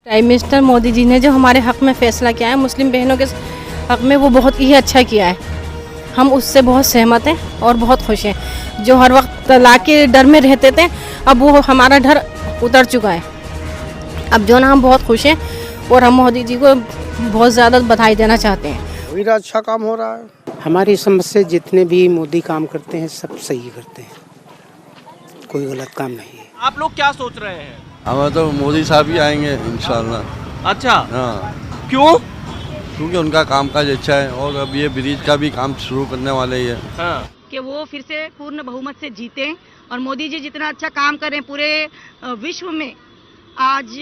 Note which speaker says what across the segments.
Speaker 1: Prime minister Modi ji ने जो हमारे हक़ में फ़ैसला किया है, मुस्लिम बहनों के हक़ में, वो बहुत ही अच्छा किया है। हम उससे बहुत सहमत हैं और बहुत खुश हैं। जो हर वक्त तलाक़ के डर में रहते थे, अब वो हमारा डर उतर चुका है। अब जो ना हम बहुत खुश हैं और हम मोदी जी को बहुत ज़्यादा बधाई देना चाहते हैं।
Speaker 2: मेरा अच्छा काम हो रहा है।
Speaker 3: हमारी समझ से जितने भी मोदी काम करते हैं सब सही करते हैं, कोई गलत काम नहीं है।
Speaker 4: आप लोग क्या सोच रहे हैं?
Speaker 5: हमें तो मोदी साहब ही आएंगे इंशाल्लाह।
Speaker 4: अच्छा,
Speaker 5: हाँ,
Speaker 4: क्यों?
Speaker 5: क्योंकि उनका कामकाज अच्छा है और अब ये ब्रिज का भी काम शुरू करने वाले ही है।
Speaker 4: हाँ।
Speaker 6: कि वो फिर से पूर्ण बहुमत से जीते और मोदी जी जितना अच्छा काम करें पूरे विश्व में, आज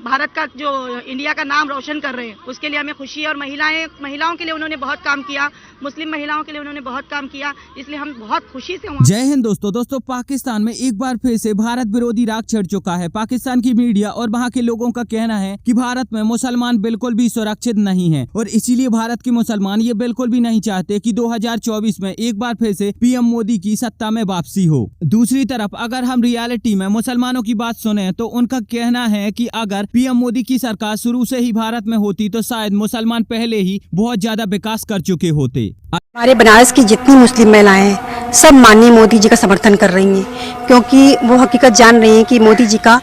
Speaker 6: भारत का जो इंडिया का नाम रोशन कर रहे हैं, उसके लिए हमें खुशी है। और महिलाओं के लिए उन्होंने बहुत काम किया, मुस्लिम महिलाओं के लिए उन्होंने बहुत काम किया, इसलिए हम बहुत खुशी से
Speaker 7: जय हिंद दोस्तों, पाकिस्तान में एक बार फिर से भारत विरोधी राग छिड़ चुका है। पाकिस्तान की मीडिया और वहां के लोगों का कहना है कि भारत में मुसलमान बिल्कुल भी सुरक्षित नहीं है और इसीलिए भारत के मुसलमान ये बिल्कुल भी नहीं चाहते कि 2024 में एक बार फिर से पीएम मोदी की सत्ता में वापसी हो। दूसरी तरफ अगर हम रियलिटी में मुसलमानों की बात सुने तो उनका कहना है कि अगर पीएम मोदी की सरकार शुरू से ही भारत में होती तो शायद मुसलमान पहले ही बहुत ज्यादा विकास कर चुके होते।
Speaker 8: हमारे बनारस की जितनी मुस्लिम महिलाएं हैं सब माननीय मोदी जी का समर्थन कर रही हैं, क्योंकि वो हकीकत जान रही हैं कि मोदी जी का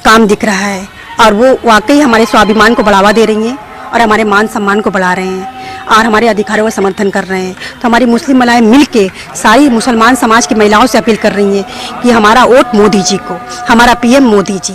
Speaker 8: काम दिख रहा है और वो वाकई हमारे स्वाभिमान को बढ़ावा दे रही हैं और हमारे मान सम्मान को बढ़ा रहे हैं और हमारे अधिकारों का समर्थन कर रहे हैं। तो हमारी मुस्लिम महिलाएं मिलके सारी मुसलमान समाज की महिलाओं से अपील कर रही हैं कि हमारा वोट मोदी जी को, हमारा पीएम मोदी जी।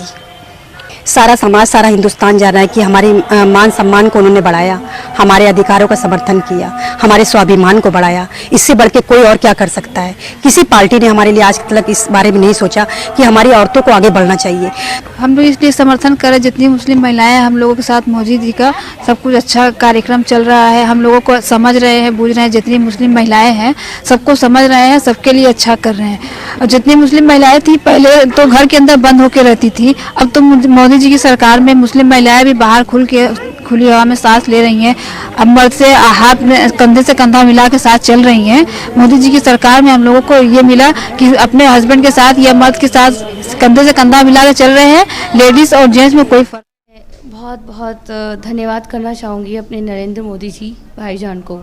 Speaker 8: सारा समाज, सारा हिंदुस्तान जान रहा है कि हमारे मान सम्मान को उन्होंने बढ़ाया, हमारे अधिकारों का समर्थन किया, हमारे स्वाभिमान को बढ़ाया। इससे बढ़ के कोई और क्या कर सकता है? किसी पार्टी ने हमारे लिए आज तक इस बारे में नहीं सोचा कि हमारी औरतों को आगे बढ़ना चाहिए।
Speaker 9: हम लोग इसलिए समर्थन करें, जितनी मुस्लिम महिलाएं हम लोगों के साथ मोदी जी का सब कुछ अच्छा कार्यक्रम चल रहा है, हम लोगों को समझ रहे हैं, बूझ रहे हैं। जितनी मुस्लिम महिलाएं हैं सबको समझ रहे हैं, सबके लिए अच्छा कर रहे हैं। और जितनी मुस्लिम महिलाएं थी पहले तो घर के अंदर बंद होकर रहती थी, अब तो मोदी जी की सरकार में मुस्लिम महिलाएं भी बाहर खुली हवा में सांस ले रही हैं। अब मर्द से हाथ में कंधे से कंधा मिला के साथ चल रही हैं। मोदी जी की सरकार में हम लोगों को ये मिला कि अपने हस्बैंड के साथ या मर्द के साथ कंधे से कंधा मिला के चल रहे हैं। लेडीज और जेंट्स में कोई फर्क नहीं।
Speaker 10: बहुत बहुत धन्यवाद करना चाहूँगी अपने नरेंद्र मोदी जी भाईजान को,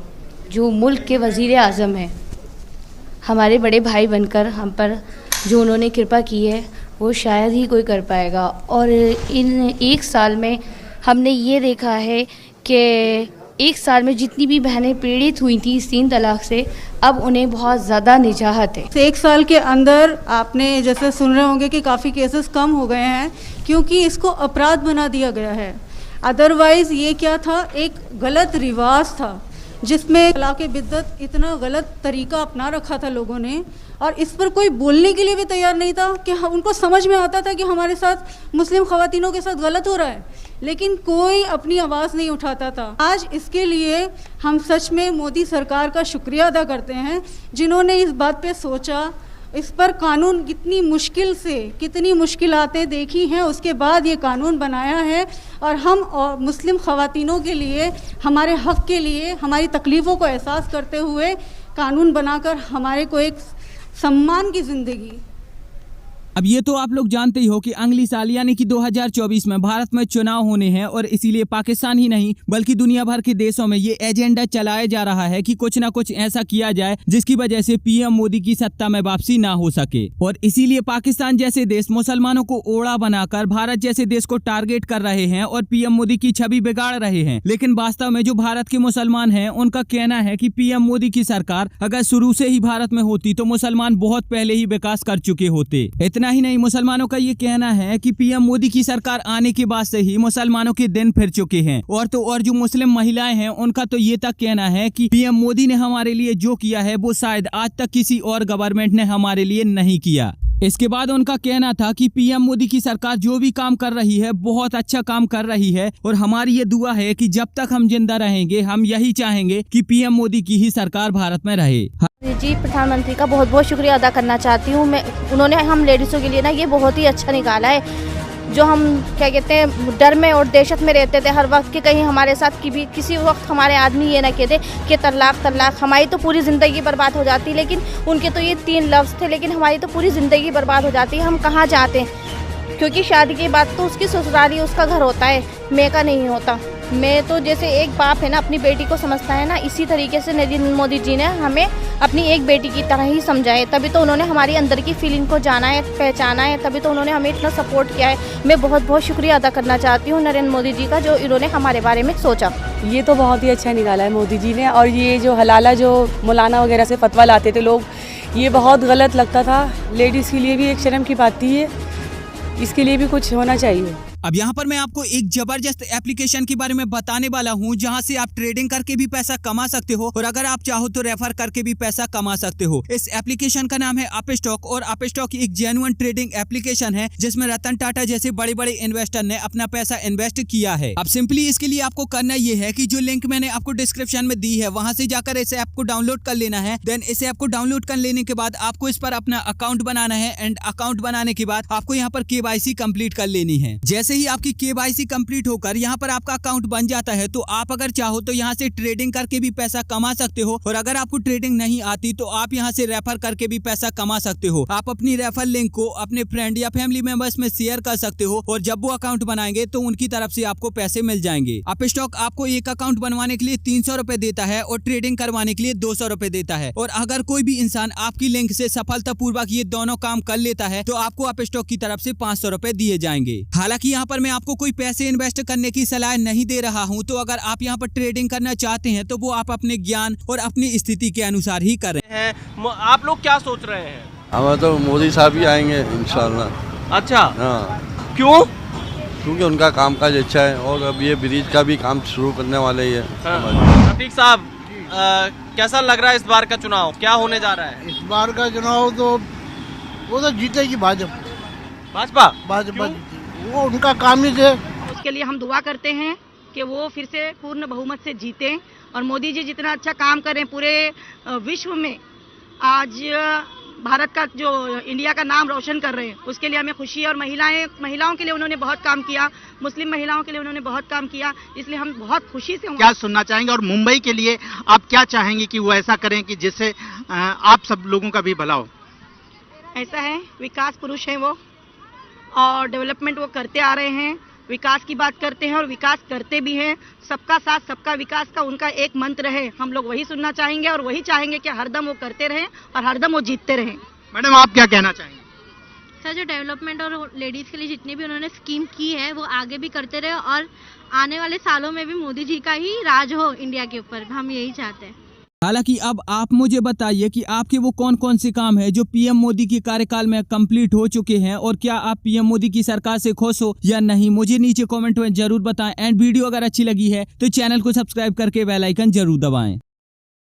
Speaker 10: जो मुल्क के वज़ीर आज़म हैं। हमारे बड़े भाई बनकर हम पर जो उन्होंने कृपा की है वो शायद ही कोई कर पाएगा। और इन एक साल में हमने ये देखा है कि एक साल में जितनी भी बहनें पीड़ित हुई थी 3 तलाक से, अब उन्हें बहुत ज़्यादा निजाहत है।
Speaker 11: एक साल के अंदर आपने जैसे सुन रहे होंगे कि काफ़ी केसेस कम हो गए हैं, क्योंकि इसको अपराध बना दिया गया है। अदरवाइज़ ये क्या था, एक गलत रिवाज था जिसमें तलाक़ बिद्दत इतना गलत तरीका अपना रखा था लोगों ने, और इस पर कोई बोलने के लिए भी तैयार नहीं था कि उनको समझ में आता था कि हमारे साथ मुस्लिम ख़वातीनों के साथ गलत हो रहा है, लेकिन कोई अपनी आवाज़ नहीं उठाता था। आज इसके लिए हम सच में मोदी सरकार का शुक्रिया अदा करते हैं, जिन्होंने इस बात पे सोचा, इस पर कानून कितनी मुश्किलातें देखी हैं, उसके बाद ये कानून बनाया है। और हम और मुस्लिम ख़वातीनों के लिए, हमारे हक़ के लिए, हमारी तकलीफ़ों को एहसास करते हुए कानून बनाकर हमारे को एक सम्मान की ज़िंदगी।
Speaker 7: अब ये तो आप लोग जानते ही हो कि अगली साल यानी कि 2024 में भारत में चुनाव होने हैं और इसीलिए पाकिस्तान ही नहीं बल्कि दुनिया भर के देशों में ये एजेंडा चलाया जा रहा है कि कुछ ना कुछ ऐसा किया जाए जिसकी वजह से पीएम मोदी की सत्ता में वापसी ना हो सके। और इसीलिए पाकिस्तान जैसे देश मुसलमानों को ओड़ा बनाकर भारत जैसे देश को टारगेट कर रहे हैं और पीएम मोदी की छवि बिगाड़ रहे हैं। लेकिन वास्तव में जो भारत के मुसलमान हैं उनका कहना है कि पीएम मोदी की सरकार अगर शुरू से ही भारत में होती तो मुसलमान बहुत पहले ही विकास कर चुके होते। इतना ही नहीं, मुसलमानों का ये कहना है कि पीएम मोदी की सरकार आने के बाद से ही मुसलमानों के दिन फिर चुके हैं। और जो मुस्लिम महिलाएं हैं उनका तो ये तक कहना है कि पीएम मोदी ने हमारे लिए जो किया है वो शायद आज तक किसी और गवर्नमेंट ने हमारे लिए नहीं किया। इसके बाद उनका कहना था कि पीएम मोदी की सरकार जो भी काम कर रही है बहुत अच्छा काम कर रही है और हमारी ये दुआ है कि जब तक हम जिंदा रहेंगे हम यही चाहेंगे कि पीएम मोदी की ही सरकार भारत में रहे।
Speaker 10: जी, प्रधानमंत्री का बहुत बहुत शुक्रिया अदा करना चाहती हूँ मैं। उन्होंने हम लेडीज़ों के लिए ना ये बहुत ही अच्छा निकाला है। जो हम क्या कहते हैं डर में और दहशत में रहते थे हर वक्त कि कहीं हमारे साथ किसी वक्त हमारे आदमी ये ना कह दे कि तलाक, हमारी तो पूरी ज़िंदगी बर्बाद हो जाती। लेकिन उनके तो ये 3 लफ्ज़ थे, लेकिन हमारी तो पूरी ज़िंदगी बर्बाद हो जाती। हम कहाँ जाते हैं?
Speaker 1: क्योंकि शादी के बाद तो उसकी ससुराली उसका घर होता है, मैं का नहीं होता। मैं तो जैसे एक बाप है ना अपनी बेटी को समझता है ना, इसी तरीके से नरेंद्र मोदी जी ने हमें अपनी एक बेटी की तरह ही समझा है। तभी तो उन्होंने हमारी अंदर की फीलिंग को जाना है, पहचाना है, तभी तो उन्होंने हमें इतना सपोर्ट किया है। मैं बहुत बहुत शुक्रिया अदा करना चाहती हूँ नरेंद्र मोदी जी का, जो इन्होंने हमारे बारे में सोचा।
Speaker 4: ये तो बहुत ही अच्छा निकाला है मोदी जी ने। और ये जो हलाला जो मौलाना वगैरह से फतवा लाते थे लोग, ये बहुत गलत लगता था। लेडीज़ के लिए भी एक शर्म की बात थी, ये इसके लिए भी कुछ होना चाहिए।
Speaker 7: अब यहाँ पर मैं आपको एक जबरदस्त एप्लीकेशन के बारे में बताने वाला हूँ, जहाँ से आप ट्रेडिंग करके भी पैसा कमा सकते हो और अगर आप चाहो तो रेफर करके भी पैसा कमा सकते हो। इस एप्लीकेशन का नाम है अपस्टॉक और अपस्टॉक एक जेन्युइन ट्रेडिंग एप्लीकेशन है जिसमें रतन टाटा जैसे बड़े बड़े इन्वेस्टर ने अपना पैसा इन्वेस्ट किया है। अब सिंपली इसके लिए आपको करना ये है कि जो लिंक मैंने आपको डिस्क्रिप्शन में दी है वहां से जाकर इस ऐप को डाउनलोड कर लेना है। देन इस ऐप को डाउनलोड कर लेने के बाद आपको इस पर अपना अकाउंट बनाना है एंड अकाउंट बनाने के बाद आपको यहाँ पर KYC कंप्लीट कर लेनी है। जैसे ही आपकी KYC कंप्लीट होकर यहाँ पर आपका अकाउंट बन जाता है तो आप अगर चाहो तो यहाँ से ट्रेडिंग करके भी पैसा कमा सकते हो और अगर आपको ट्रेडिंग नहीं आती तो आप यहाँ से रेफर करके भी पैसा कमा सकते हो। आप अपनी रेफर लिंक को अपने फ्रेंड या फैमिली मेंबर्स में शेयर कर सकते हो और जब वो अकाउंट बनाएंगे तो उनकी तरफ से आपको पैसे मिल जाएंगे। अपस्टॉक आपको एक अकाउंट बनवाने के लिए 300 रुपए देता है और ट्रेडिंग करवाने के लिए 200 रुपए देता है। और अगर कोई भी इंसान आपकी लिंक से सफलतापूर्वक ये दोनों काम कर लेता है तो आपको अपस्टॉक की तरफ से 500 रुपए दिए जाएंगे। हालांकि यहाँ पर मैं आपको कोई पैसे इन्वेस्ट करने की सलाह नहीं दे रहा हूँ, तो अगर आप यहाँ पर ट्रेडिंग करना चाहते हैं तो वो आप अपने ज्ञान और अपनी स्थिति के अनुसार ही करें।
Speaker 12: आप लोग क्या सोच रहे हैं?
Speaker 5: हमें तो मोदी साहब ही आएंगे इंशाल्लाह।
Speaker 12: अच्छा,
Speaker 5: हाँ,
Speaker 12: क्यों?
Speaker 5: क्योंकि उनका कामकाज अच्छा है और अब ये ब्रिज का भी काम शुरू करने वाले ही है।
Speaker 12: रफीक साहब, कैसा लग रहा है इस बार का चुनाव, क्या होने जा रहा है?
Speaker 2: इस बार का चुनाव तो वो तो जीतेगी भाजपा।
Speaker 12: भाजपा
Speaker 2: वो उनका काम ही है।
Speaker 6: उसके लिए हम दुआ करते हैं कि वो फिर से पूर्ण बहुमत से जीतें और मोदी जी जितना अच्छा काम करें पूरे विश्व में आज भारत का जो इंडिया का नाम रोशन कर रहे हैं, उसके लिए हमें खुशी है। और महिलाओं के लिए उन्होंने बहुत काम किया, मुस्लिम महिलाओं के लिए उन्होंने बहुत काम किया, इसलिए हम बहुत खुशी से
Speaker 13: क्या सुनना चाहेंगे। और मुंबई के लिए आप क्या चाहेंगे कि वो ऐसा करें कि जिससे आप सब लोगों का भी भला हो?
Speaker 6: ऐसा है, विकास पुरुष है वो और डेवलपमेंट वो करते आ रहे हैं, विकास की बात करते हैं और विकास करते भी हैं। सबका साथ सबका विकास का उनका एक मंत्र है, हम लोग वही सुनना चाहेंगे और वही चाहेंगे कि हरदम वो करते रहें और हरदम वो जीतते रहें।
Speaker 13: मैडम, आप क्या कहना चाहेंगे?
Speaker 14: सर, जो डेवलपमेंट और लेडीज़ के लिए जितनी भी उन्होंने स्कीम की है वो आगे भी करते रहे और आने वाले सालों में भी मोदी जी का ही राज हो इंडिया के ऊपर, हम यही चाहते हैं।
Speaker 7: हालांकि अब आप मुझे बताइए कि आपके वो कौन कौन से काम है जो पीएम मोदी के कार्यकाल में कंप्लीट हो चुके हैं और क्या आप पीएम मोदी की सरकार से खुश हो या नहीं, मुझे नीचे कमेंट में जरूर बताएं। एंड वीडियो अगर अच्छी लगी है तो चैनल को सब्सक्राइब करके बेल आइकन जरूर दबाएं।